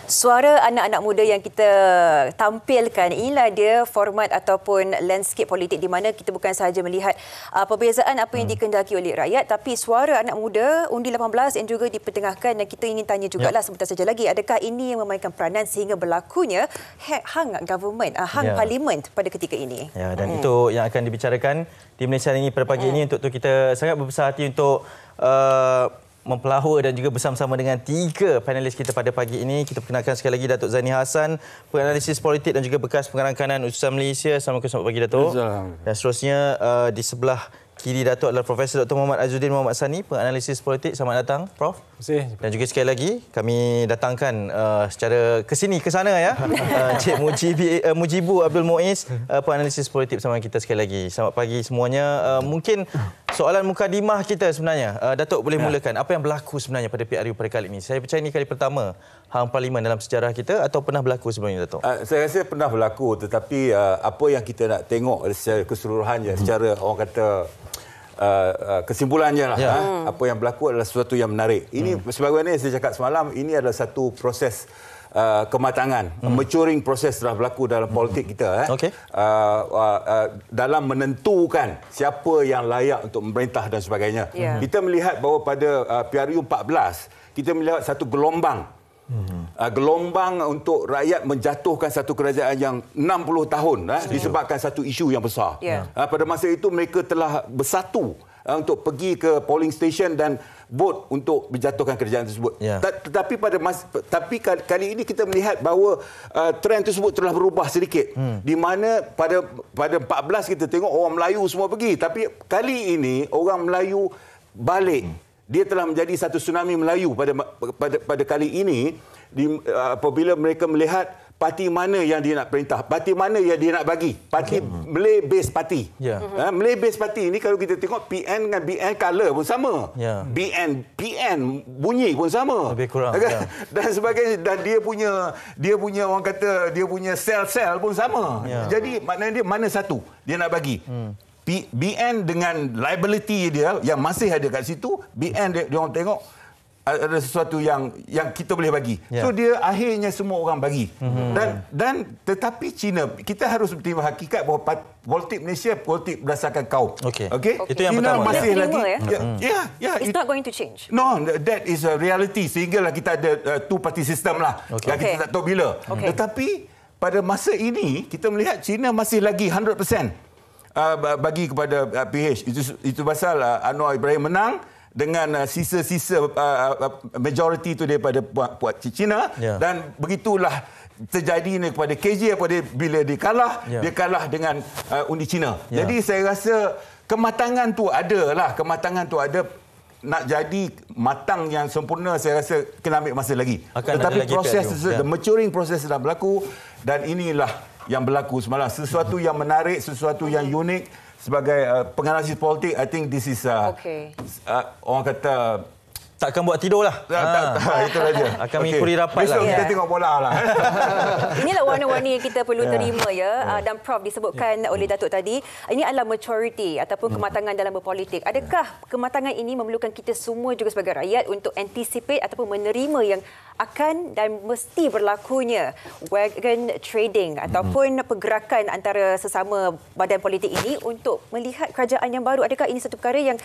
Suara anak-anak muda yang kita tampilkan, inilah dia format ataupun landscape politik di mana kita bukan sahaja melihat perbezaan apa yang dikendaki oleh rakyat, tapi suara anak muda undi 18 yang juga dipertengahkan, dan kita ingin tanya jugalah sebentar saja lagi, adakah ini yang memainkan peranan sehingga berlakunya hang government, hang parlimen pada ketika ini. Ya, dan itu yang akan dibicarakan di Malaysia ini pada pagi ini. Untuk itu kita sangat berbesar hati untuk mempelahur dan juga bersama-sama dengan 3 panelis kita pada pagi ini. Kita perkenalkan sekali lagi Datuk Zani Hassan, penganalisis politik dan juga bekas pengarah kanan Utusan Malaysia. Assalamualaikum, selamat pagi Datuk. Dan seterusnya di sebelah kiri Datuk adalah Profesor Dr. Muhammad Azzuddin Muhammad Sani, penganalisis politik. Selamat datang, Prof. Terima kasih. Dan juga sekali lagi kami datangkan secara kesini ke sana ya, Cik Mujibu Abdul Muiz, penganalisis politik bersama kita sekali lagi. Selamat pagi semuanya. Mungkin soalan mukadimah kita sebenarnya, Datuk boleh mulakan apa yang berlaku sebenarnya pada PRU pada kali ini? Saya percaya ini kali pertama hang parlimen dalam sejarah kita, atau pernah berlaku sebelumnya, Datuk? Saya rasa pernah berlaku, tetapi apa yang kita nak tengok secara keseluruhannya, secara orang kata kesimpulannya lah, apa yang berlaku adalah sesuatu yang menarik. Ini sebagaimana saya cakap semalam, ini adalah satu proses kematangan, maturing proses telah berlaku dalam politik kita. Dalam menentukan siapa yang layak untuk memerintah dan sebagainya. Kita melihat bahawa pada PRU 14, kita melihat satu gelombang. Gelombang untuk rakyat menjatuhkan satu kerajaan yang 60 tahun disebabkan satu isu yang besar. Pada masa itu mereka telah bersatu untuk pergi ke polling station dan vote untuk menjatuhkan kerajaan tersebut. Tetapi tapi kali ini kita melihat bahawa trend tersebut telah berubah sedikit. Di mana pada 14 kita tengok orang Melayu semua pergi, tapi kali ini orang Melayu balik. Dia telah menjadi satu tsunami Melayu pada kali ini, apabila mereka melihat parti mana yang dia nak perintah, parti mana yang dia nak bagi. Parti Malay Base Party. Malay Base Party ini kalau kita tengok PN dengan BN color pun sama. PN bunyi pun sama. Lebih kurang. Dan sebagainya, dan dia punya orang kata dia punya sel-sel pun sama. Jadi maknanya dia mana satu dia nak bagi. BN dengan liability dia yang masih ada kat situ, BN dia orang tengok ada sesuatu yang kita boleh bagi. So dia akhirnya semua orang bagi. Dan tetapi China, kita harus berterima hakikat bahawa politik Malaysia politik berdasarkan kaum. Okey. Itu yang China pertama. masih lagi It's not going to change. No, that is a reality, sehinggalah kita ada two party system lah. Yang kita tak tahu bila. Tetapi pada masa ini kita melihat China masih lagi 100% bagi kepada PH. Itu pasal Anwar Ibrahim menang dengan sisa-sisa majority itu daripada puak Cina. Dan begitulah terjadi ini kepada KJ bila dia kalah dengan undi Cina. Jadi saya rasa kematangan tu ada. Nak jadi matang yang sempurna, saya rasa kena ambil masa lagi. Tetapi proses the maturing proses sedang berlaku, dan inilah yang berlaku semalam. Sesuatu yang menarik, sesuatu yang unik. Sebagai penganalisis politik, I think this is orang kata takkan buat tidur lah. Itulah dia. Akan mengikuti rapat lah. Besok kita tengok bola lah. Inilah warna-warni yang kita perlu terima ya. Dan Prof disebutkan oleh Datuk tadi, ini adalah maturity ataupun kematangan dalam berpolitik. Adakah kematangan ini memerlukan kita semua juga sebagai rakyat untuk anticipate ataupun menerima yang akan dan mesti berlakunya wagon trading ataupun pergerakan antara sesama badan politik ini untuk melihat kerajaan yang baru? Adakah ini satu perkara yang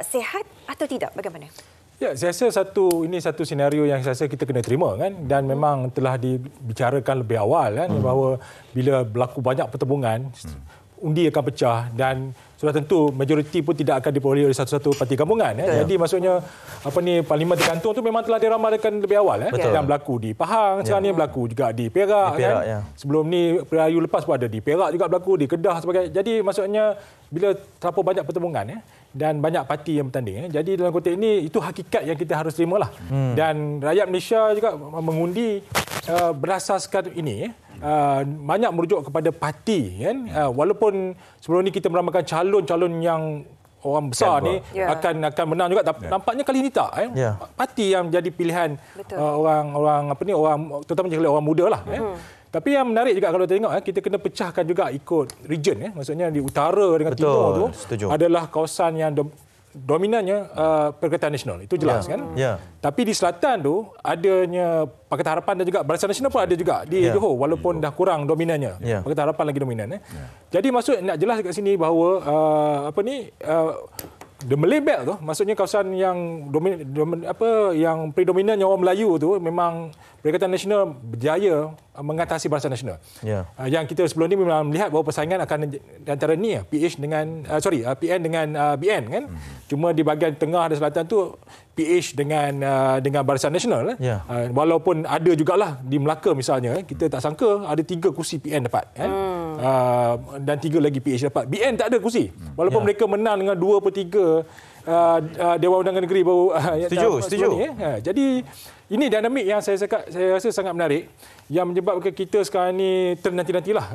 sihat atau tidak? Bagaimana? Ya, saya rasa ini satu senario yang saya rasa kita kena terima kan, dan memang telah dibicarakan lebih awal kan, bahawa bila berlaku banyak pertembungan, undi akan pecah, dan sudah tentu majoriti pun tidak akan diperolehi oleh satu-satu parti gabungan. Jadi maksudnya parlimen tergantung tu memang telah diramalkan lebih awal. Dan berlaku di Pahang, sekarang ni berlaku juga di Perak. Sebelum ni PRU lepas pun ada di Perak juga berlaku, di Kedah sebagainya. Jadi maksudnya bila terlalu banyak pertembungan dan banyak parti yang bertanding. Jadi dalam konteks ini, itu hakikat yang kita harus terimalah. Dan rakyat Malaysia juga mengundi berasaskan ini. Banyak merujuk kepada parti kan. Walaupun sebelum ni kita meramalkan calon-calon yang orang besar ni akan menang juga, tapi nampaknya kali ini tak. Parti yang jadi pilihan orang terutama orang muda lah. Tapi yang menarik juga kalau tengok, kita kena pecahkan juga ikut region. Maksudnya di utara dengan timur tu adalah kawasan yang dominannya Perikatan Nasional. Itu jelas kan? Tapi di selatan tu adanya Pakatan Harapan dan juga Barisan Nasional pun ada juga di Johor walaupun dah kurang dominannya. Pakatan Harapan lagi dominan. Jadi maksud nak jelas kat sini bahawa The Malay Belt tu maksudnya kawasan yang yang predominannya orang Melayu tu memang Perikatan Nasional berjaya mengatasi Barisan Nasional. Yang kita sebelum ni memang melihat bahawa persaingan akan antara ni PN dengan BN kan. Cuma di bahagian tengah dan selatan tu PH dengan Barisan Nasional. Walaupun ada jugalah di Melaka misalnya, kita tak sangka ada 3 kursi PN dapat kan. Dan 3 lagi PH dapat. BN tak ada kursi. Walaupun mereka menang dengan 2/3 Dewan Undangan Negeri baru. Setuju. Jadi ini dinamik yang saya rasa sangat menarik yang menyebabkan kita sekarang ni ternanti-nantilah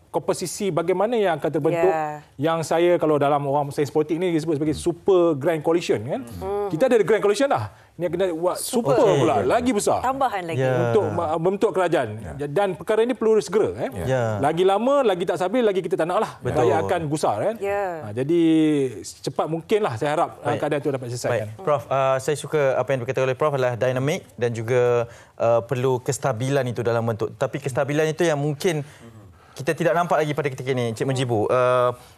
komposisi bagaimana yang akan terbentuk yang saya kalau dalam orang sains politik ni disebut sebagai super grand coalition kan. Kita ada grand coalition dah. Ni kena buat super pula lagi besar. Tambahan lagi untuk membentuk kerajaan. Dan perkara ini perlu segera Lagi lama lagi tak stabil lagi kita tak naklah. Rakyat akan gusar kan. Jadi secepat mungkinlah saya harap keadaan itu dapat selesaikan. Prof, saya suka apa yang dikatakan oleh Prof adalah dinamik dan juga perlu kestabilan itu dalam bentuk. Tapi kestabilan itu yang mungkin kita tidak nampak lagi pada ketika ini, Cik Mujibu.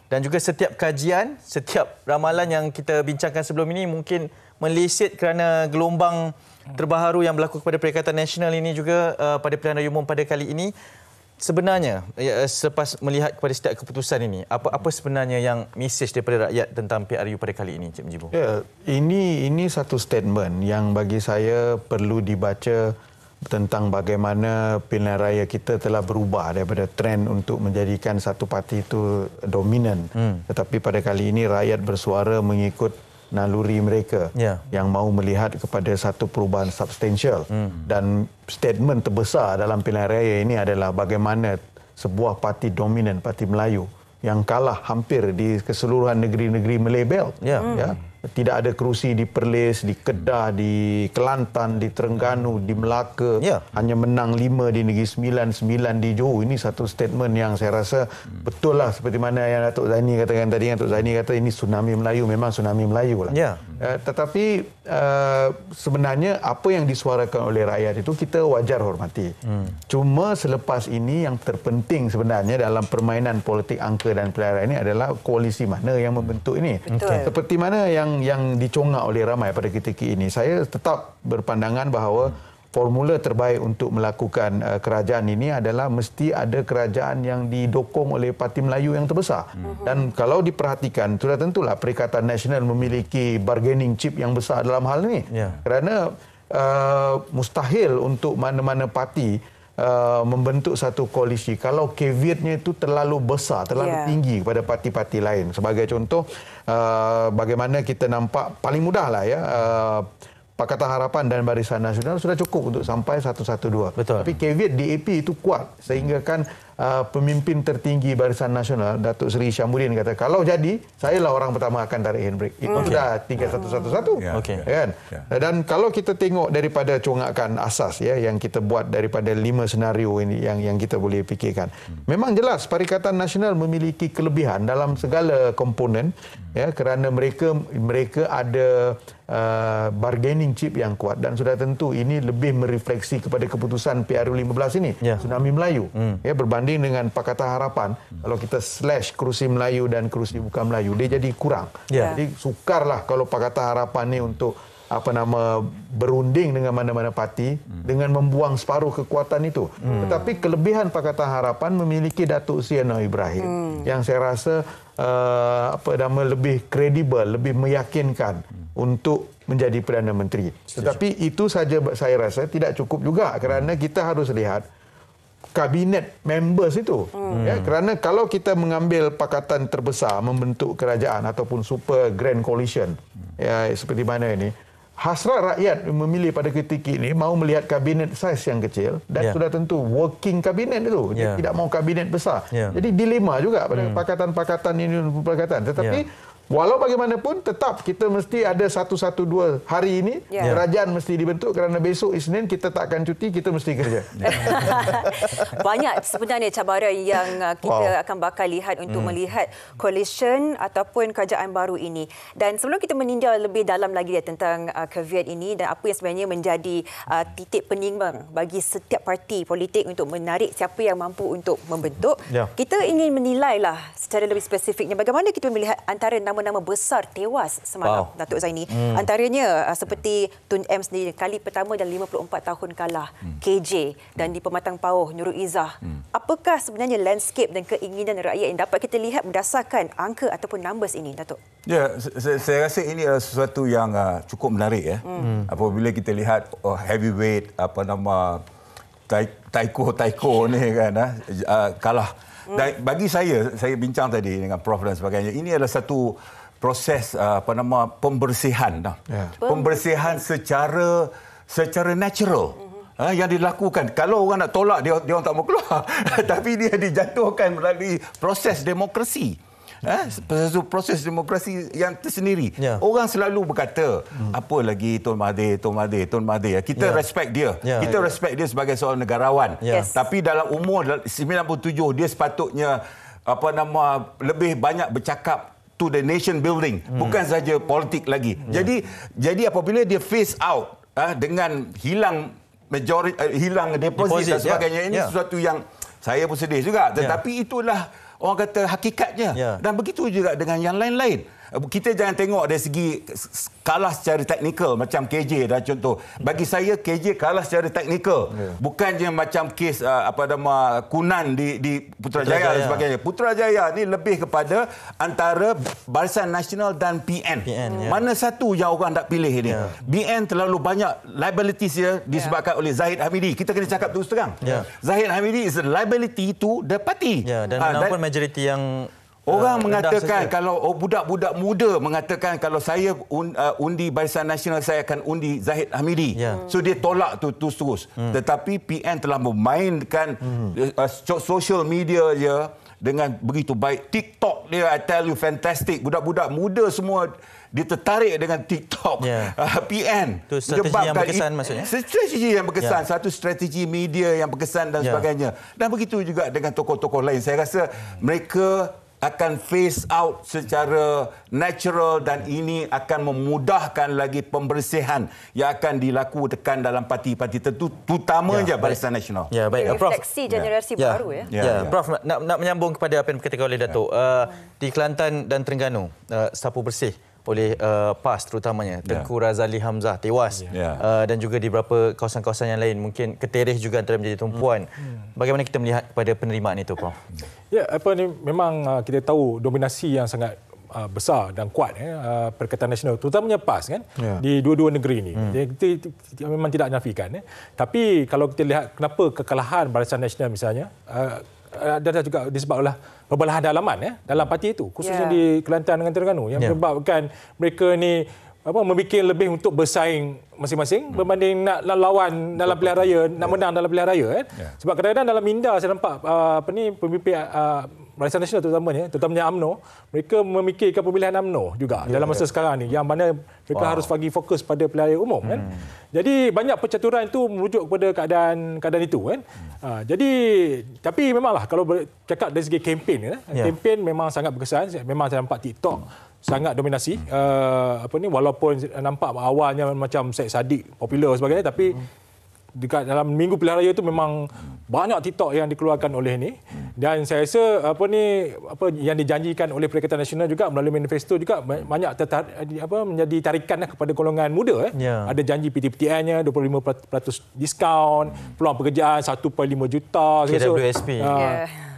Dan juga setiap kajian, setiap ramalan yang kita bincangkan sebelum ini mungkin meleset kerana gelombang terbaharu yang berlaku kepada Perikatan Nasional ini juga pada pilihan raya umum pada kali ini. Sebenarnya, selepas melihat kepada setiap keputusan ini, apa sebenarnya yang mesej daripada rakyat tentang PRU pada kali ini, Cik Mujibu? Ini satu statement yang bagi saya perlu dibaca tentang bagaimana pilihan raya kita telah berubah daripada trend untuk menjadikan satu parti itu dominan. Tetapi pada kali ini rakyat bersuara mengikut naluri mereka yang mahu melihat kepada satu perubahan substansial. Dan statement terbesar dalam pilihan raya ini adalah bagaimana sebuah parti dominan, Parti Melayu, yang kalah hampir di keseluruhan negeri-negeri Malay Belt. Tidak ada kerusi di Perlis, di Kedah, di Kelantan, di Terengganu, di Melaka. Hanya menang 5 di Negeri Sembilan, 9 di Johor. Ini satu statement yang saya rasa betul lah seperti mana yang Datuk Zaini katakan tadi. Datuk Zaini kata ini tsunami Melayu, memang tsunami Melayu lah. Tetapi sebenarnya apa yang disuarakan oleh rakyat itu kita wajar hormati. Cuma selepas ini yang terpenting sebenarnya dalam permainan politik angka dan pilihan ini adalah koalisi mana yang membentuk ini. Seperti mana yang dicongak oleh ramai pada ketika ini. Saya tetap berpandangan bahawa formula terbaik untuk melakukan kerajaan ini adalah mesti ada kerajaan yang didokong oleh Parti Melayu yang terbesar. Dan kalau diperhatikan, sudah tentulah Perikatan Nasional memiliki bargaining chip yang besar dalam hal ini. Kerana mustahil untuk mana-mana parti membentuk satu koalisi kalau caveatnya itu terlalu besar, terlalu tinggi kepada parti-parti lain. Sebagai contoh, bagaimana kita nampak paling mudahlah Pakatan Harapan dan Barisan Nasional sudah cukup untuk sampai 112. Tapi caveat DAP itu kuat sehingga kan pemimpin tertinggi Barisan Nasional Datuk Seri Syamudin kata kalau jadi sayalah orang pertama akan tarik handbrake. Itu sudah 3111 kan. Dan kalau kita tengok daripada congakan asas yang kita buat daripada 5 senario ini yang kita boleh fikirkan. Memang jelas Perikatan Nasional memiliki kelebihan dalam segala komponen kerana mereka ada bargaining chip yang kuat dan sudah tentu ini lebih merefleksi kepada keputusan PRU 15 ini, Tsunami Melayu. Berbanding dengan Pakatan Harapan, kalau kita slash kerusi Melayu dan kerusi bukan Melayu, dia jadi kurang. Jadi sukarlah kalau Pakatan Harapan ni untuk berunding dengan mana-mana parti dengan membuang separuh kekuatan itu. Tetapi kelebihan Pakatan Harapan memiliki Datuk Seri Anwar Ibrahim yang saya rasa lebih kredibel, lebih meyakinkan untuk menjadi Perdana Menteri. Tetapi itu saja saya rasa tidak cukup juga kerana kita harus lihat kabinet members itu. Kerana kalau kita mengambil pakatan terbesar membentuk kerajaan ataupun super grand coalition seperti mana ini, hasrat rakyat memilih pada ketika ini mahu melihat kabinet saiz yang kecil dan sudah tentu working kabinet itu. Dia tidak mahu kabinet besar. Jadi dilema juga pada pakatan-pakatan ini pakatan. Tetapi walau bagaimanapun tetap kita mesti ada 112 hari ini kerajaan mesti dibentuk kerana besok Isnin kita tak akan cuti, kita mesti kerja. Banyak sebenarnya cabaran yang kita akan bakal lihat untuk melihat coalition ataupun kerajaan baru ini. Dan sebelum kita meninjau lebih dalam lagi tentang caveat ini dan apa yang sebenarnya menjadi titik penimbang bagi setiap parti politik untuk menarik siapa yang mampu untuk membentuk, kita ingin menilailah secara lebih spesifiknya bagaimana kita melihat antara nama-nama besar tewas semalam, Datuk Zaini. Antaranya seperti Tun M sendiri, kali pertama dalam 54 tahun kalah, KJ, dan di Pematang Pauh, Nurul Izzah. Apakah sebenarnya landscape dan keinginan rakyat yang dapat kita lihat berdasarkan angka ataupun numbers ini, Datuk? Ya, saya rasa ini adalah sesuatu yang cukup menarik ya. Apabila kita lihat heavyweight Taiko ni kan kalah. Dan bagi saya bincang tadi dengan Prof dan sebagainya, ini adalah satu proses pembersihan pembersihan secara natural yang dilakukan. Kalau orang nak tolak dia orang tak mau keluar tapi dia dijatuhkan melalui proses demokrasi. Proses demokrasi yang tersendiri. Orang selalu berkata apa lagi Tun Mahathir. Kita respect dia. Kita respect dia sebagai seorang negarawan. Tapi dalam umur 97 dia sepatutnya lebih banyak bercakap to the nation building, bukan saja politik lagi. Jadi apabila dia face out dengan hilang deposit dan sebagainya, ini sesuatu yang saya pun sedih juga. Tetapi itulah orang kata hakikatnya. Dan begitu juga dengan yang lain-lain. Kita jangan tengok dari segi kalah secara teknikal macam KJ dah contoh. Bagi saya KJ kalah secara teknikal. Bukannya macam kes Kunan di Putrajaya dan sebagainya. Putrajaya ni lebih kepada antara Barisan Nasional dan PN. Mana satu yang orang tak pilih ini? BN terlalu banyak liabilities dia disebabkan oleh Zahid Hamidi. Kita kena cakap terus terang. Zahid Hamidi is a liability to the party. Dan menang pun majoriti yang orang mengatakan kalau budak-budak muda mengatakan kalau saya undi Barisan Nasional, saya akan undi Zahid Hamidi. So dia tolak tu terus. Tetapi PN telah memainkan social media dia dengan begitu baik. TikTok dia, I tell you, fantastic. Budak-budak muda semua dia tertarik dengan TikTok. PN. Itu strategi yang berkesan maksudnya? Strategi yang berkesan. Satu strategi media yang berkesan dan sebagainya. Dan begitu juga dengan tokoh-tokoh lain. Saya rasa mereka akan face out secara natural dan ini akan memudahkan lagi pembersihan yang akan dilakukan dalam parti-parti tertentu, terutamanya Barisan Nasional. Baik, Prof. Refleksi generasi baru Prof, nak menyambung kepada apa yang dikatakan oleh Datuk. Di Kelantan dan Terengganu, sapu bersih oleh PAS terutamanya, Tengku Razali Hamzah tewas, dan juga di beberapa kawasan-kawasan yang lain mungkin keterih juga antara menjadi tumpuan. Bagaimana kita melihat kepada penerimaan itu, Prof? Memang kita tahu dominasi yang sangat besar dan kuat Perikatan Nasional, terutamanya PAS kan, di dua-dua negeri ini. Kita memang tidak nafikan. Tapi kalau kita lihat kenapa kekalahan Barisan Nasional misalnya, ada juga disebabkan oleh perbelahan dalaman dalam parti itu, khususnya di Kelantan dengan Terengganu, yang menyebabkan mereka ni memikir lebih untuk bersaing masing-masing berbanding nak lawan dalam pilihan raya, nak menang dalam pilihan raya Sebab kadang-kadang dalam minda saya nampak pemimpin Barisan Nasional terutamanya UMNO, mereka memikirkan pemilihan UMNO juga dalam masa sekarang ni, yang mana mereka harus bagi fokus pada pilihan raya umum kan. Jadi banyak percaturan itu merujuk kepada keadaan itu kan. Jadi tapi memanglah kalau cakap dari segi kempen kempen memang sangat berkesan. Memang saya nampak TikTok sangat dominasi. Walaupun nampak awalnya macam Syed Saddiq popular sebagainya, tapi dekat dalam minggu pilihan raya itu memang banyak TikTok yang dikeluarkan oleh ini. Dan saya rasa yang dijanjikan oleh Perikatan Nasional juga melalui manifesto juga banyak menjadi tarikan kepada golongan muda. Ada janji PTPTN-nya 25% diskaun, peluang pekerjaan 1.5 juta KWSP.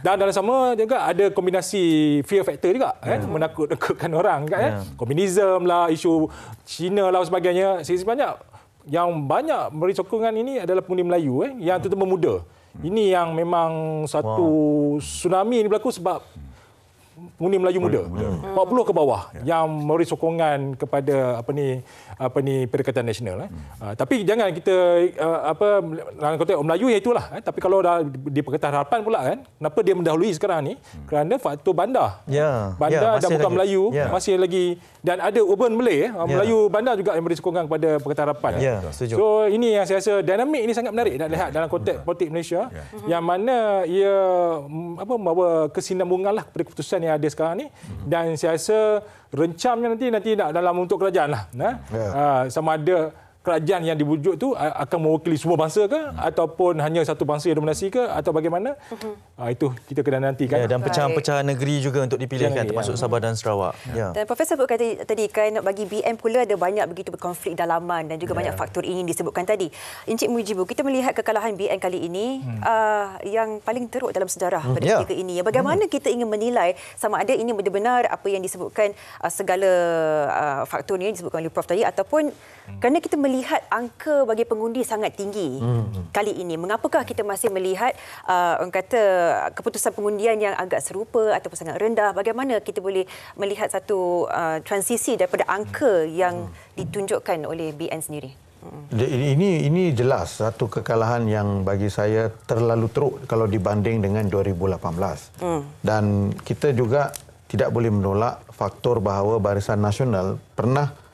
Dan dalam sama juga ada kombinasi fear factor juga menakut-nakutkan orang juga komunisme lah, isu Cina lah sebagainya. Sebenarnya yang banyak beri sokongan ini adalah pengundi Melayu yang terutama muda. Ini yang memang satu tsunami ini berlaku sebab pengundi Melayu muda. 40 ke bawah yang memberi sokongan kepada Perikatan Nasional. Tapi jangan kita dalam konteks Melayu ya itulah. Tapi kalau di Perikatan Harapan pula kan, kenapa dia mendahului sekarang ni? Kerana faktor bandar. Bandar dan bukan Melayu masih lagi, dan ada urban Malay Melayu bandar juga yang beri sokongan kepada Perikatan Harapan. So ini yang saya rasa dinamik ini sangat menarik nak lihat dalam konteks politik Malaysia, yang mana ia membawa kesinambungan lah kepada keputusan yang ada sekarang ni. Dan saya rasa rencamnya nanti nak dalam untuk kerajaan lah. Sama ada kerajaan yang diwujud tu akan mewakili semua bangsa ke, ataupun hanya satu bangsa yang dominasi ke, atau bagaimana? Itu kita kena nantikan. Dan pecahan-pecahan negeri juga untuk dipilihkan, termasuk Sabah dan Sarawak. Dan Profesor sebutkan tadi kan, bagi BN pula ada banyak begitu konflik dalaman dan juga banyak faktor ini disebutkan tadi. Encik Mujibu, kita melihat kekalahan BN kali ini yang paling teruk dalam sejarah pada ketika ini. Bagaimana kita ingin menilai sama ada ini benar-benar apa yang disebutkan segala faktor ini disebutkan oleh Prof tadi, ataupun kerana kita melihat angka bagi pengundi sangat tinggi kali ini. Mengapakah kita masih melihat orang kata keputusan pengundian yang agak serupa ataupun sangat rendah? Bagaimana kita boleh melihat satu transisi daripada angka yang ditunjukkan oleh BN sendiri? Ini jelas satu kekalahan yang bagi saya terlalu teruk kalau dibanding dengan 2018. Dan kita juga tidak boleh menolak faktor bahawa Barisan Nasional pernah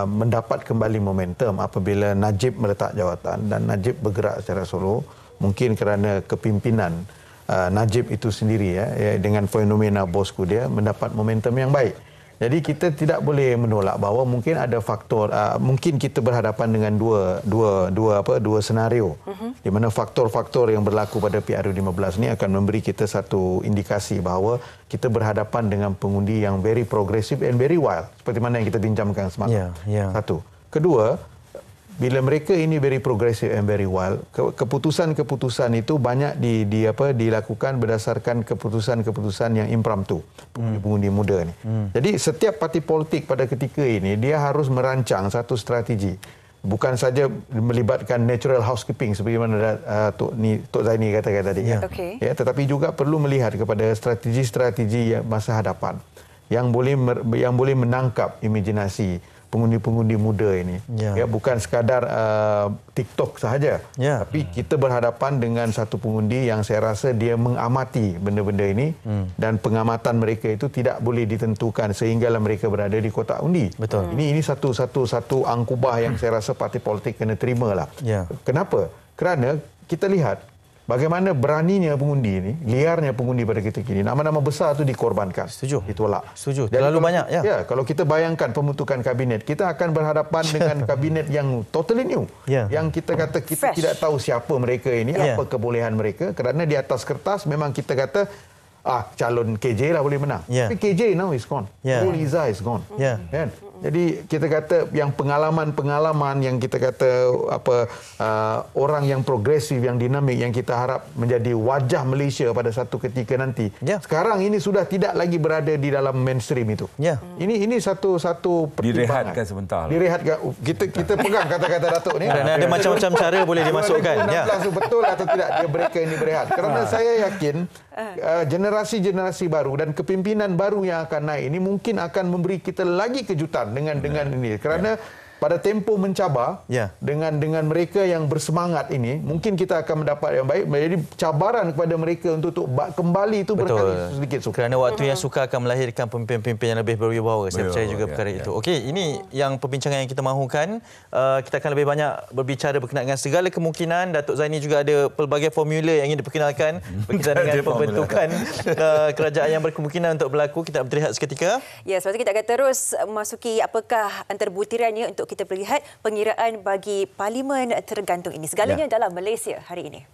mendapat kembali momentum apabila Najib meletak jawatan dan Najib bergerak secara solo, mungkin kerana kepimpinan Najib itu sendiri dengan fenomena bosku dia mendapat momentum yang baik. Jadi kita tidak boleh menolak bahawa mungkin ada faktor, mungkin kita berhadapan dengan dua senario, di mana faktor-faktor yang berlaku pada PRU15 ini akan memberi kita satu indikasi bahawa kita berhadapan dengan pengundi yang very progressive and very wild, seperti mana yang kita bincangkan semalam. Satu. Kedua, bila mereka ini very progressive and very wild, keputusan-keputusan itu banyak dilakukan berdasarkan keputusan-keputusan yang impromptu, pengundi muda ni. Jadi setiap parti politik pada ketika ini dia harus merancang satu strategi. Bukan saja melibatkan natural housekeeping seperti mana Tok Zaini katakan tadi. Tetapi juga perlu melihat kepada strategi-strategi masa hadapan yang boleh menangkap imajinasi pengundi-pengundi muda ini. Bukan sekadar TikTok sahaja. Tapi kita berhadapan dengan satu pengundi yang saya rasa dia mengamati benda-benda ini dan pengamatan mereka itu tidak boleh ditentukan sehinggalah mereka berada di kotak undi. Betul. Ini satu angkubah yang saya rasa parti politik kena terimalah. Kenapa? Kerana kita lihat bagaimana beraninya pengundi ini, liarnya pengundi pada ketika ini. Nama-nama besar itu dikorbankan. Setuju. Ditolak. Setuju. Terlalu banyak. Kalau kita bayangkan pembentukan kabinet, kita akan berhadapan dengan kabinet yang totally new. Yang kita kata kita tidak tahu siapa mereka ini, apa kebolehan mereka. Kerana di atas kertas memang kita kata calon KJ lah boleh menang. Tapi KJ now is gone. Iza is gone. Jadi kita kata yang pengalaman yang kita kata orang yang progresif, yang dinamik, yang kita harap menjadi wajah Malaysia pada satu ketika nanti. Sekarang ini sudah tidak lagi berada di dalam mainstream itu. Ini satu pertimbangan. Direhatkan sebentar. Direhatkan. Kita pegang kata-kata Datuk ni. Dan ada macam-macam cara boleh dimasukkan. 2016 betul atau tidak mereka ini berehat. Kerana saya yakin generasi-generasi baru dan kepimpinan baru yang akan naik ini mungkin akan memberi kita lagi kejutan dengan ini, kerana pada tempoh mencabar dengan mereka yang bersemangat ini mungkin kita akan mendapat yang baik. Jadi cabaran kepada mereka untuk kembali itu berkali sedikit sukar. Kerana waktu yang sukar akan melahirkan pemimpin-pemimpin yang lebih berwibawa. Saya percaya juga perkara itu. Okey, ini yang perbincangan yang kita mahukan. Kita akan lebih banyak berbicara berkenaan dengan segala kemungkinan. Datuk Zaini juga ada pelbagai formula yang ingin diperkenalkan berkaitan dengan pembentukan kerajaan yang berkemungkinan untuk berlaku. Kita berhenti seketika. Sebab itu kita akan terus memasuki apakah antara butirannya untuk kita melihat pengiraan bagi Parlimen tergantung ini. Segalanya dalam Malaysia hari ini.